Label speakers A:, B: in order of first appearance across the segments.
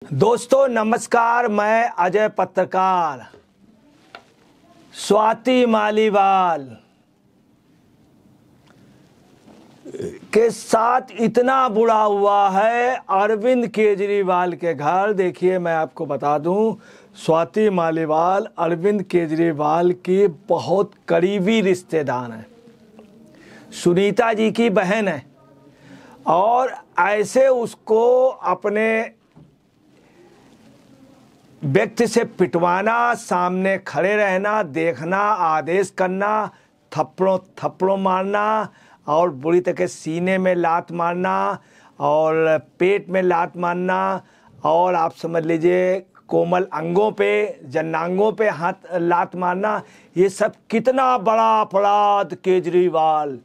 A: दोस्तों नमस्कार, मैं अजय पत्रकार। स्वाति मालीवाल के साथ इतना बुरा हुआ है अरविंद केजरीवाल के घर। देखिए, मैं आपको बता दूं, स्वाति मालीवाल अरविंद केजरीवाल की बहुत करीबी रिश्तेदार हैं, सुनीता जी की बहन है। और ऐसे उसको अपने व्यक्ति से पिटवाना, सामने खड़े रहना, देखना, आदेश करना, थप्पड़ों मारना और बुरी तरह सीने में लात मारना और पेट में लात मारना और आप समझ लीजिए कोमल अंगों पे, जनांगों पे हाथ लात मारना, ये सब कितना बड़ा अपराध केजरीवाल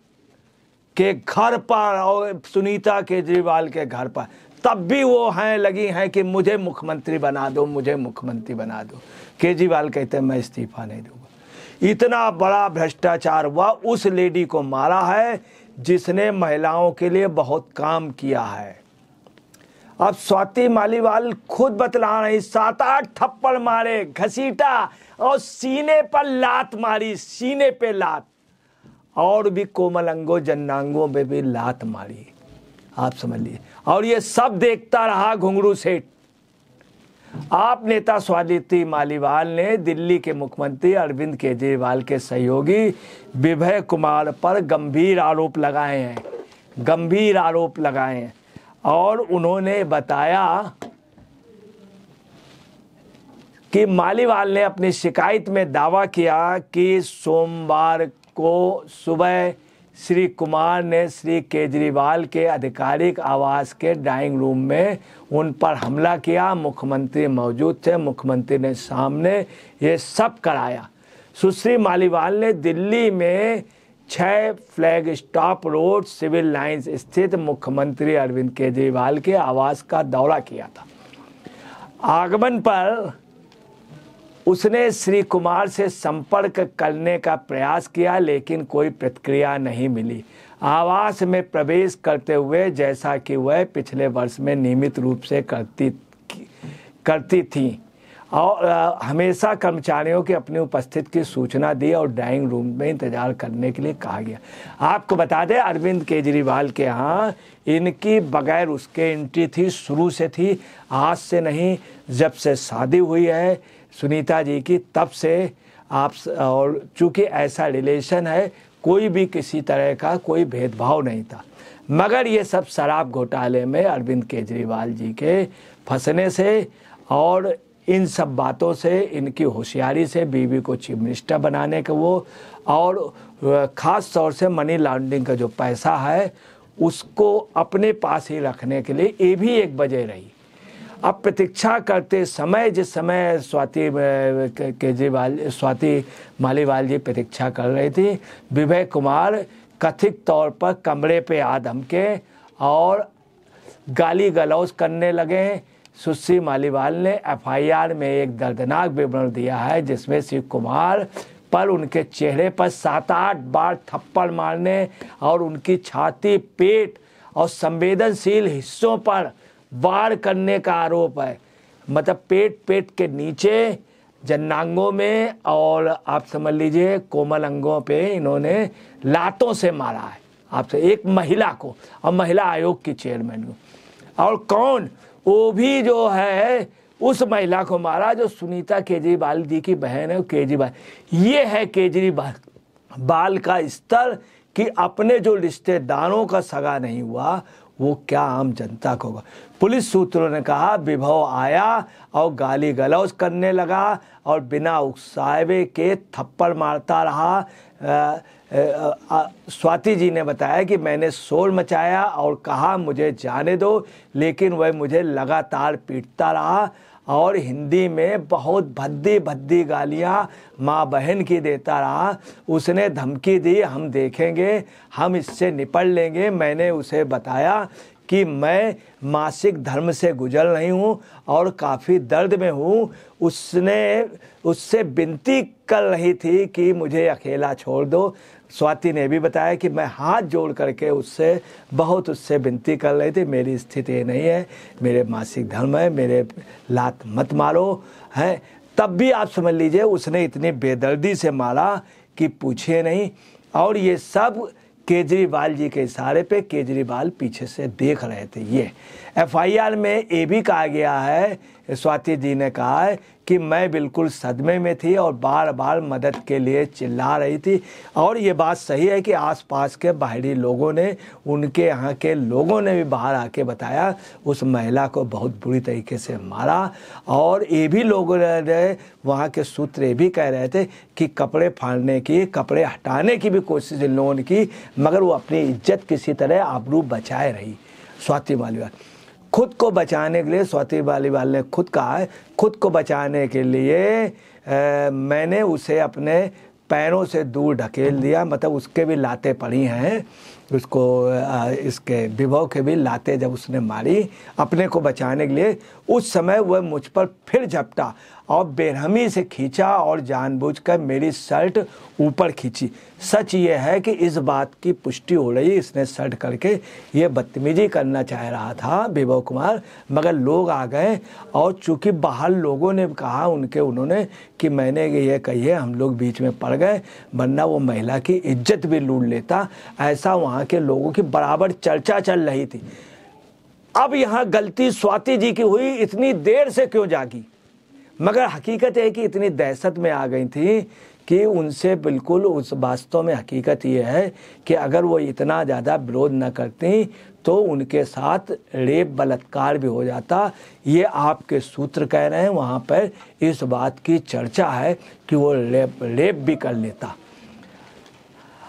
A: के घर पर और सुनीता केजरीवाल के घर पर। तब भी वो लगी हैं कि मुझे मुख्यमंत्री बना दो, मुझे मुख्यमंत्री बना दो। केजरीवाल कहते हैं मैं इस्तीफा नहीं दूंगा। इतना बड़ा भ्रष्टाचार हुआ। उस लेडी को मारा है जिसने महिलाओं के लिए बहुत काम किया है। अब स्वाति मालीवाल खुद बतला रही, 7-8 थप्पड़ मारे, घसीटा और सीने पर लात मारी, सीने पे लात, और भी कोमल अंगों जनांगों में भी लात मारी, आप समझ लीजिए। और ये सब देखता रहा घुंघरू सेठ। आप नेता स्वाति मालीवाल ने दिल्ली के मुख्यमंत्री अरविंद केजरीवाल के सहयोगी विभय कुमार पर गंभीर आरोप लगाए हैं और उन्होंने बताया कि मालीवाल ने अपनी शिकायत में दावा किया कि सोमवार को सुबह श्री कुमार ने श्री केजरीवाल के आधिकारिक आवास के ड्राइंग रूम में उन पर हमला किया। मुख्यमंत्री मौजूद थे, मुख्यमंत्री ने सामने ये सब कराया। सुश्री मालीवाल ने दिल्ली में 6 flagstaff road civil lines स्थित मुख्यमंत्री अरविंद केजरीवाल के आवास का दौरा किया था। आगमन पर उसने श्री कुमार से संपर्क करने का प्रयास किया, लेकिन कोई प्रतिक्रिया नहीं मिली। आवास में प्रवेश करते हुए जैसा कि वह पिछले वर्ष में नियमित रूप से करती थी और हमेशा कर्मचारियों की अपनी उपस्थिति की सूचना दी और ड्राइंग रूम में इंतजार करने के लिए कहा गया। आपको बता दें, अरविंद केजरीवाल के यहाँ इनकी बगैर उसके एंट्री थी, शुरू से थी, आज से नहीं। जब से शादी हुई है सुनीता जी की तब से आप, और चूंकि ऐसा रिलेशन है, कोई भी किसी तरह का कोई भेदभाव नहीं था। मगर ये सब शराब घोटाले में अरविंद केजरीवाल जी के फंसने से और इन सब बातों से, इनकी होशियारी से, बीवी को चीफ मिनिस्टर बनाने का वो, और ख़ास तौर से मनी लॉन्ड्रिंग का जो पैसा है उसको अपने पास ही रखने के लिए ये भी एक वजह रही। अब प्रतीक्षा करते समय, जिस समय स्वाति मालीवाल जी प्रतीक्षा कर रही थी, विभय कुमार कथित तौर पर कमरे पे आ धमके और गाली गलौज करने लगे। सुश्री मालीवाल ने एफआईआर में एक दर्दनाक विवरण दिया है जिसमें श्री कुमार पर उनके चेहरे पर 7-8 बार थप्पड़ मारने और उनकी छाती, पेट और संवेदनशील हिस्सों पर वार करने का आरोप है। मतलब पेट के नीचे, जनांगों में और आप समझ लीजिए कोमल अंगों पे इन्होंने लातों से मारा है आपसे, एक महिला को, और महिला आयोग की चेयरमैन को। और कौन? वो भी जो है उस महिला को मारा जो सुनीता केजरीवाल जी की बहन है। केजरीवाल, ये है केजरीवाल का स्तर कि अपने जो रिश्तेदारों का सगा नहीं हुआ वो क्या आम जनता को होगा। पुलिस सूत्रों ने कहा विभव आया और गाली गलौज करने लगा और बिना उकसावे के थप्पड़ मारता रहा। स्वाति जी ने बताया कि मैंने शोर मचाया और कहा मुझे जाने दो, लेकिन वह मुझे लगातार पीटता रहा और हिंदी में बहुत भद्दी गालियां माँ बहन की देता रहा। उसने धमकी दी, हम देखेंगे, हम इससे निपट लेंगे। मैंने उसे बताया कि मैं मासिक धर्म से गुजर रही हूँ और काफ़ी दर्द में हूँ, उससे विनती कर रही थी कि मुझे अकेला छोड़ दो। स्वाति ने भी बताया कि मैं हाथ जोड़ करके उससे विनती कर रही थी, मेरी स्थिति ये नहीं है, मेरे मासिक धर्म है, मेरे लात मत मारो है। तब भी आप समझ लीजिए उसने इतनी बेदर्दी से मारा कि पूछिए नहीं। और ये सब केजरीवाल जी के इशारे पे केजरीवाल पीछे से देख रहे थे। ये एफआईआर में ये भी कहा गया है, स्वाति जी ने कहा है कि मैं बिल्कुल सदमे में थी और बार बार मदद के लिए चिल्ला रही थी। और ये बात सही है कि आसपास के बाहरी लोगों ने, उनके यहाँ के लोगों ने भी बाहर आके बताया उस महिला को बहुत बुरी तरीके से मारा। और ये भी लोगों ने, वहाँ के सूत्र ये भी कह रहे थे कि कपड़े फाड़ने की, कपड़े हटाने की भी कोशिश इन लोगों ने की, मगर वो अपनी इज्जत किसी तरह आबरू बचाए रही। स्वाति मालीवाल खुद को बचाने के लिए, स्वाति मालीवाल ने खुद कहा है, खुद को बचाने के लिए मैंने उसे अपने पैरों से दूर ढकेल दिया। मतलब उसके भी लाते पड़ी हैं, उसको इसके विभव के भी लाते जब उसने मारी अपने को बचाने के लिए, उस समय वह मुझ पर फिर झपटा और बेरहमी से खींचा और जानबूझकर मेरी शर्ट ऊपर खींची। सच ये है कि इस बात की पुष्टि हो रही, इसने शर्ट करके ये बदतमीजी करना चाह रहा था विभव कुमार, मगर लोग आ गए। और चूंकि बाहर लोगों ने कहा उन्होंने कि मैंने ये कही है, हम लोग बीच में पड़ गए, वरना वो महिला की इज्जत भी लूट लेता। ऐसा वहाँ के लोगों की बराबर चर्चा चल रही थी। अब यहाँ गलती स्वाति जी की हुई, इतनी देर से क्यों जागी? मगर हकीकत है कि इतनी दहशत में आ गई थी कि उनसे बिल्कुल, उस वास्तव में हकीकत ये है कि अगर वो इतना ज़्यादा विरोध न करती तो उनके साथ रेप बलात्कार भी हो जाता। ये आपके सूत्र कह रहे हैं, वहाँ पर इस बात की चर्चा है कि वो रेप भी कर लेता।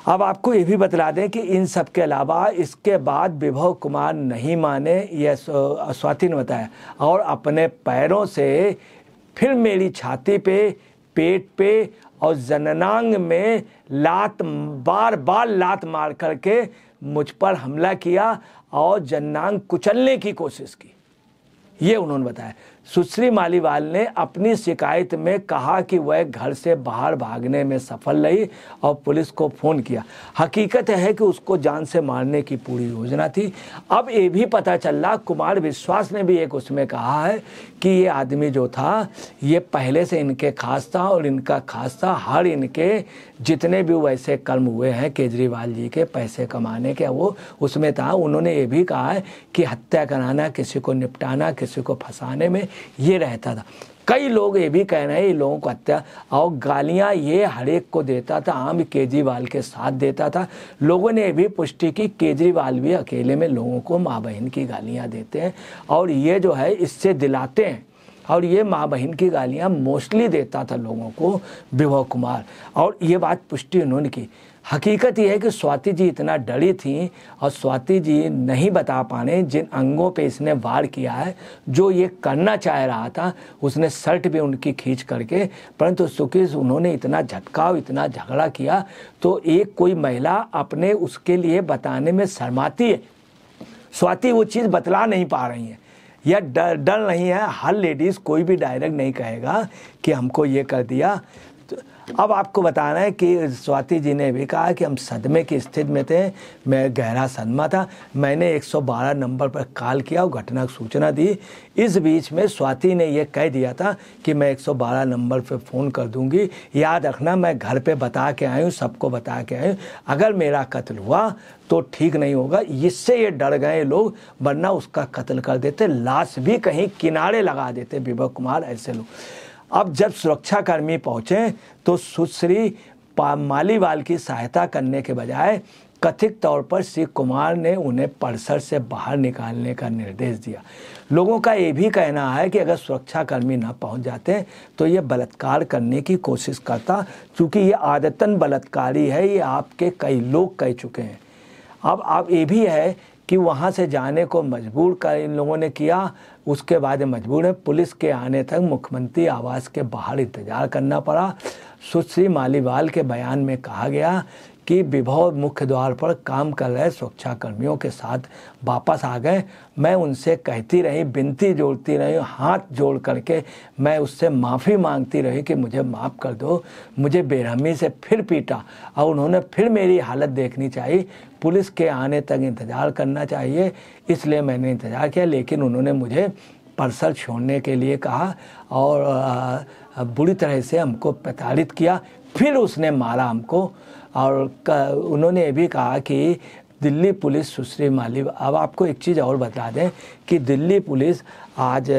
A: अब आपको ये भी बतला दें कि इन सब के अलावा इसके बाद विभव कुमार नहीं माने, यह स्वाति ने बताया, और अपने पैरों से फिर मेरी छाती पे, पेट पे और जननांग में बार बार लात मार करके मुझ पर हमला किया और जननांग कुचलने की कोशिश की, ये उन्होंने बताया। सुश्री मालीवाल ने अपनी शिकायत में कहा कि वह घर से बाहर भागने में सफल रही और पुलिस को फ़ोन किया। हकीकत है कि उसको जान से मारने की पूरी योजना थी। अब ये भी पता चल रहा, कुमार विश्वास ने भी एक उसमें कहा है कि ये आदमी जो था ये पहले से इनके खास था और इनका खास था हर इनके जितने भी वैसे कर्म हुए हैं केजरीवाल जी के पैसे कमाने के, वो उसमें था। उन्होंने ये भी कहा है कि हत्या कराना, किसी को निपटाना, किसी को फंसाने में ये रहता था। कई लोग ये भी कह रहे हैं, ये लोगों को हत्या और गालियां ये हर एक को देता था, आम केजरीवाल के साथ देता था। लोगों ने ये भी पुष्टि की केजरीवाल भी अकेले में लोगों को माँ बहन की गालियां देते हैं और ये जो है इससे दिलाते हैं। और ये माँ बहन की गालियाँ मोस्टली देता था लोगों को विभव कुमार, और ये बात पुष्टि उन्होंने की। हकीकत ये है कि स्वाति जी इतना डरी थी और स्वाति जी नहीं बता पाने जिन अंगों पे इसने वार किया है, जो ये करना चाह रहा था, उसने शर्ट भी उनकी खींच करके, परंतु चूंकि उन्होंने इतना झटकाव, इतना झगड़ा किया तो एक कोई महिला अपने उसके लिए बताने में शर्माती है। स्वाति वो चीज़ बतला नहीं पा रही है या डर नहीं है। हर लेडीज़ कोई भी डायरेक्ट नहीं कहेगा कि हमको ये कर दिया। तो अब आपको बताना है कि स्वाति जी ने भी कहा कि हम सदमे की स्थिति में थे, मैं गहरा सदमा था, मैंने 112 नंबर पर कॉल किया और घटना की सूचना दी। इस बीच में स्वाति ने यह कह दिया था कि मैं 112 नंबर पर फ़ोन कर दूंगी, याद रखना मैं घर पे बता के आई हूँ, सबको बता के आई हूँ, अगर मेरा कत्ल हुआ तो ठीक नहीं होगा। इससे ये डर गए लोग, वरना उसका कत्ल कर देते, लाश भी कहीं किनारे लगा देते विभव कुमार, ऐसे लोग। अब जब सुरक्षाकर्मी पहुंचे तो सुश्री मालीवाल की सहायता करने के बजाय कथित तौर पर श्री कुमार ने उन्हें परिसर से बाहर निकालने का निर्देश दिया। लोगों का ये भी कहना है कि अगर सुरक्षाकर्मी न पहुंच जाते तो ये बलात्कार करने की कोशिश करता, क्योंकि ये आदतन बलात्कारी है, ये आपके कई लोग कह चुके हैं। अब ये भी है कि वहाँ से जाने को मजबूर कर इन लोगों ने किया। उसके बाद मजबूर है, पुलिस के आने तक मुख्यमंत्री आवास के बाहर इंतजार करना पड़ा। सुश्री मालीवाल के बयान में कहा गया कि विभव मुख्य द्वार पर काम कर रहे सुरक्षाकर्मियों के साथ वापस आ गए। मैं उनसे कहती रही, विनती जोड़ती रही, हाथ जोड़ करके मैं उससे माफ़ी मांगती रही कि मुझे माफ़ कर दो। मुझे बेरहमी से फिर पीटा और उन्होंने फिर मेरी हालत देखनी चाहिए, पुलिस के आने तक इंतज़ार करना चाहिए, इसलिए मैंने इंतज़ार किया। लेकिन उन्होंने मुझे परिसर छोड़ने के लिए कहा और बुरी तरह से हमको प्रताड़ित किया। फिर उसने मारा हमको और उन्होंने ये भी कहा कि दिल्ली पुलिस सुश्री मालीवाल, अब आपको एक चीज़ और बता दें कि दिल्ली पुलिस आज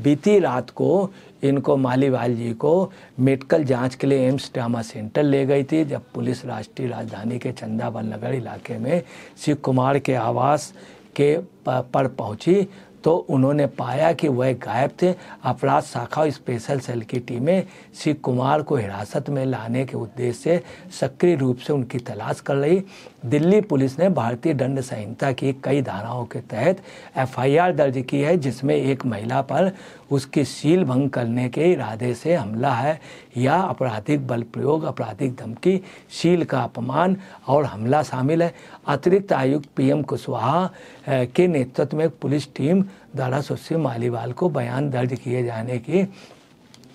A: बीती रात को इनको मालीवाल जी को मेडिकल जांच के लिए एम्स ट्रामा सेंटर ले गई थी। जब पुलिस राष्ट्रीय राजधानी के चंदावल नगर इलाके में शिव कुमार के आवास के पर पहुंची तो उन्होंने पाया कि वह गायब थे। अपराध शाखा और स्पेशल सेल की टीमें शिव कुमार को हिरासत में लाने के उद्देश्य से सक्रिय रूप से उनकी तलाश कर रही। दिल्ली पुलिस ने भारतीय दंड संहिता की कई धाराओं के तहत एफआईआर दर्ज की है, जिसमें एक महिला पर उसकी शील भंग करने के इरादे से हमला है या आपराधिक बल प्रयोग, आपराधिक धमकी, शील का अपमान और हमला शामिल है। अतिरिक्त आयुक्त पीएम कुशवाहा के नेतृत्व में पुलिस टीम द्वारा सुश्री मालीवाल को बयान दर्ज किए जाने की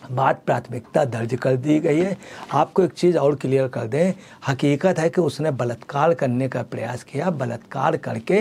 A: बाद प्राथमिकता दर्ज कर दी गई है। आपको एक चीज़ और क्लियर कर दें, हकीकत है कि उसने बलात्कार करने का प्रयास किया। बलात्कार करके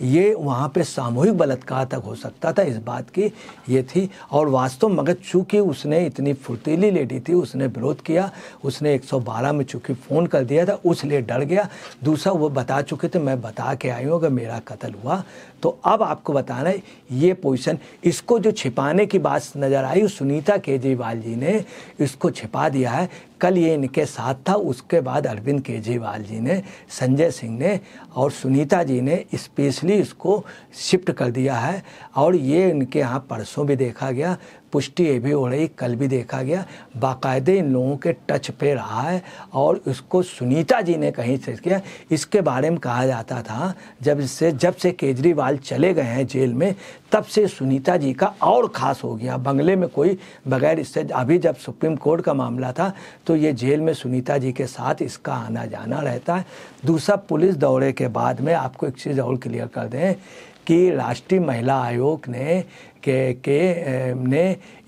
A: ये वहाँ पे सामूहिक बलात्कार तक हो सकता था, इस बात की ये थी। और वास्तव मगर चूँकि उसने इतनी फुर्तीली लेडी थी, उसने विरोध किया, उसने 112 में चूँकि फ़ोन कर दिया था, उसलिए डर गया। दूसरा वो बता चुके थे, मैं बता के आई हूँ अगर मेरा कत्ल हुआ तो। अब आपको बताना है ये पोजीशन, इसको जो छिपाने की बात नज़र आई, सुनीता केजरीवाल जी ने इसको छिपा दिया है। कल ये इनके साथ था, उसके बाद अरविंद केजरीवाल जी ने, संजय सिंह ने और सुनीता जी ने स्पेशली इसको शिफ्ट कर दिया है। और ये इनके यहाँ परसों भी देखा गया, पुष्टि ये भी हो रही, कल भी देखा गया, बाकायदे इन लोगों के टच पे रहा है। और इसको सुनीता जी ने कहीं से किया। इसके बारे में कहा जाता था जब से केजरीवाल चले गए हैं जेल में, तब से सुनीता जी का और ख़ास हो गया। बंगले में कोई बगैर इससे, अभी जब सुप्रीम कोर्ट का मामला था तो ये जेल में सुनीता जी के साथ इसका आना जाना रहता है। दूसरा, पुलिस दौरे के बाद में आपको एक चीज़ और क्लियर कर दें कि राष्ट्रीय महिला आयोग ने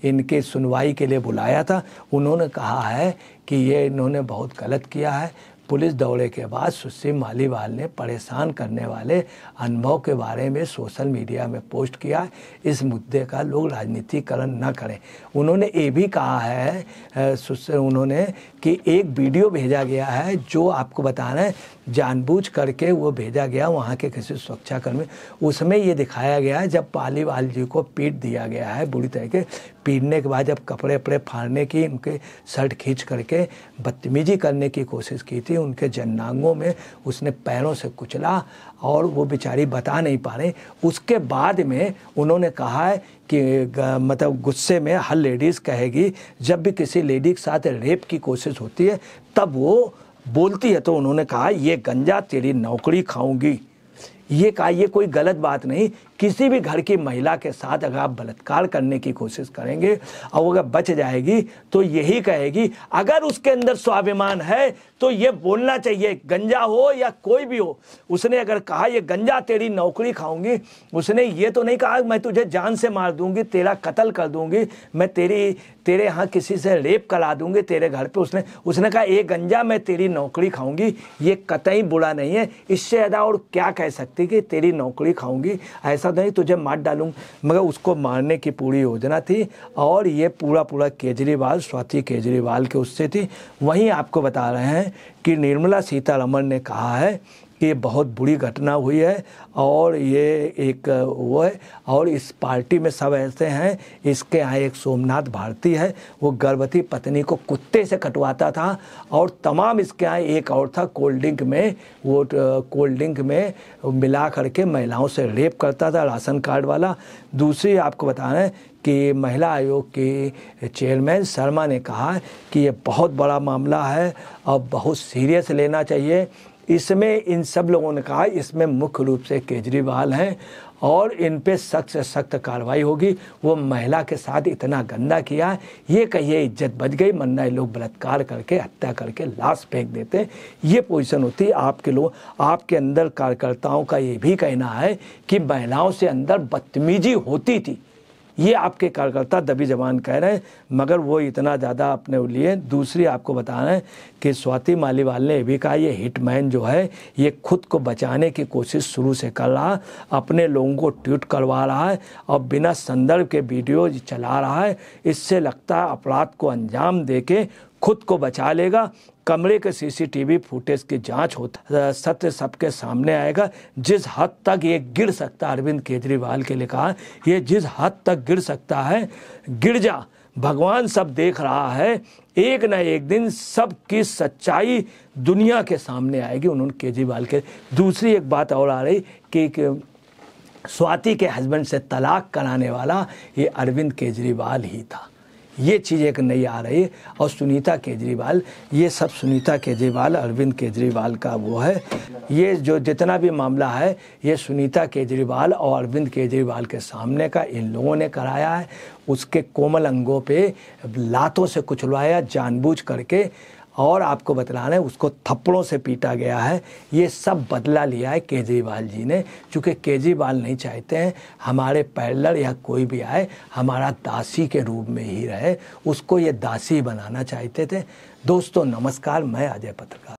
A: इनके सुनवाई के लिए बुलाया था। उन्होंने कहा है कि ये इन्होंने बहुत गलत किया है। पुलिस दौरे के बाद सुश्री मालीवाल ने परेशान करने वाले अनुभव के बारे में सोशल मीडिया में पोस्ट किया। इस मुद्दे का लोग राजनीतिकरण न करें। उन्होंने ये भी कहा है उन्होंने कि एक वीडियो भेजा गया है जो आपको बताना है, जानबूझ करके वो भेजा गया वहाँ के किसी सुरक्षाकर्मी, उसमें ये दिखाया गया है जब मालीवाल जी को पीट दिया गया है बुरी तरह के। पीटने के बाद जब कपड़े वपड़े फाड़ने की, उनके शर्ट खींच करके बदतमीजी करने की कोशिश की थी, उनके जन्नांगों में उसने पैरों से कुचला और वो बेचारी बता नहीं पा रही। उसके बाद में उन्होंने कहा है कि मतलब गुस्से में हर लेडीज़ कहेगी, जब भी किसी लेडी के साथ रेप की कोशिश होती है तब वो बोलती है, तो उन्होंने कहा ये गंजा तेरी नौकरी खाऊंगी। ये कहा, ये कोई गलत बात नहीं। किसी भी घर की महिला के साथ अगर आप बलात्कार करने की कोशिश करेंगे और अगर बच जाएगी तो यही कहेगी। अगर उसके अंदर स्वाभिमान है तो ये बोलना चाहिए, गंजा हो या कोई भी हो। उसने अगर कहा ये गंजा तेरी नौकरी खाऊंगी, उसने ये तो नहीं कहा मैं तुझे जान से मार दूंगी, तेरा कत्ल कर दूंगी, मैं तेरे यहाँ किसी से रेप करा दूंगी तेरे घर पे। उसने कहा ये गंजा मैं तेरी नौकरी खाऊंगी। ये कतई बुरा नहीं है। इससे ज़्यादा और क्या कह सकती कि तेरी नौकरी खाऊंगी, ऐसा नहीं तुझे मार डालूंगी। मगर उसको मारने की पूरी योजना थी और ये पूरा केजरीवाल, स्वाति केजरीवाल के उससे थी। वहीं आपको बता रहे हैं कि निर्मला सीतारमण ने कहा है कि ये बहुत बुरी घटना हुई है और ये एक वो है और इस पार्टी में सब ऐसे हैं। इसके यहाँ एक सोमनाथ भारती है, वो गर्भवती पत्नी को कुत्ते से कटवाता था और तमाम इसके यहाँ एक और था कोल्ड ड्रिंक में, वो कोल्ड ड्रिंक में मिला करके महिलाओं से रेप करता था, राशन कार्ड वाला। दूसरी आपको बताना है कि महिला आयोग के चेयरमैन शर्मा ने कहा कि ये बहुत बड़ा मामला है और बहुत सीरियस लेना चाहिए। इसमें इन सब लोगों ने कहा इसमें मुख्य रूप से केजरीवाल हैं और इन पे सख्त से सख्त कार्रवाई होगी। वो महिला के साथ इतना गंदा किया, ये कहिए इज्जत बच गई, वरना ये लोग बलात्कार करके हत्या करके लाश फेंक देते। ये पोजीशन होती है आपके लोग, आपके अंदर कार्यकर्ताओं का ये भी कहना है कि महिलाओं से अंदर बदतमीजी होती थी, ये आपके कार्यकर्ता दबी जबान कह रहे हैं, मगर वो इतना ज़्यादा अपने लिए। दूसरी आपको बताना है कि स्वाति मालीवाल ने भी कहा ये हिटमैन जो है ये खुद को बचाने की कोशिश शुरू से कर रहा, अपने लोगों को ट्वीट करवा रहा है और बिना संदर्भ के वीडियो चला रहा है। इससे लगता है अपराध को अंजाम देके खुद को बचा लेगा। कमरे के सीसीटीवी फुटेज की जांच होता, सत्य सबके सामने आएगा। जिस हद तक ये गिर सकता है, अरविंद केजरीवाल के लिए कहा, ये जिस हद तक गिर सकता है, गिर जा, भगवान सब देख रहा है, एक न एक दिन सबकी सच्चाई दुनिया के सामने आएगी। उन्होंने केजरीवाल के। दूसरी एक बात और आ रही कि स्वाति के हस्बैंड से तलाक कराने वाला ये अरविंद केजरीवाल ही था। ये चीज़ एक नई आ रही है। और सुनीता केजरीवाल, ये सब सुनीता केजरीवाल अरविंद केजरीवाल का वो है। ये जो जितना भी मामला है ये सुनीता केजरीवाल और अरविंद केजरीवाल के सामने का इन लोगों ने कराया है। उसके कोमल अंगों पे लातों से कुचलवाया जानबूझ करके, और आपको बतलाना है उसको थप्पड़ों से पीटा गया है। ये सब बदला लिया है केजरीवाल जी ने, चूँकि केजरीवाल नहीं चाहते हैं हमारे पैरेलल या कोई भी आए हमारा दासी के रूप में ही रहे, उसको ये दासी बनाना चाहते थे। दोस्तों नमस्कार, मैं अजय पत्रकार।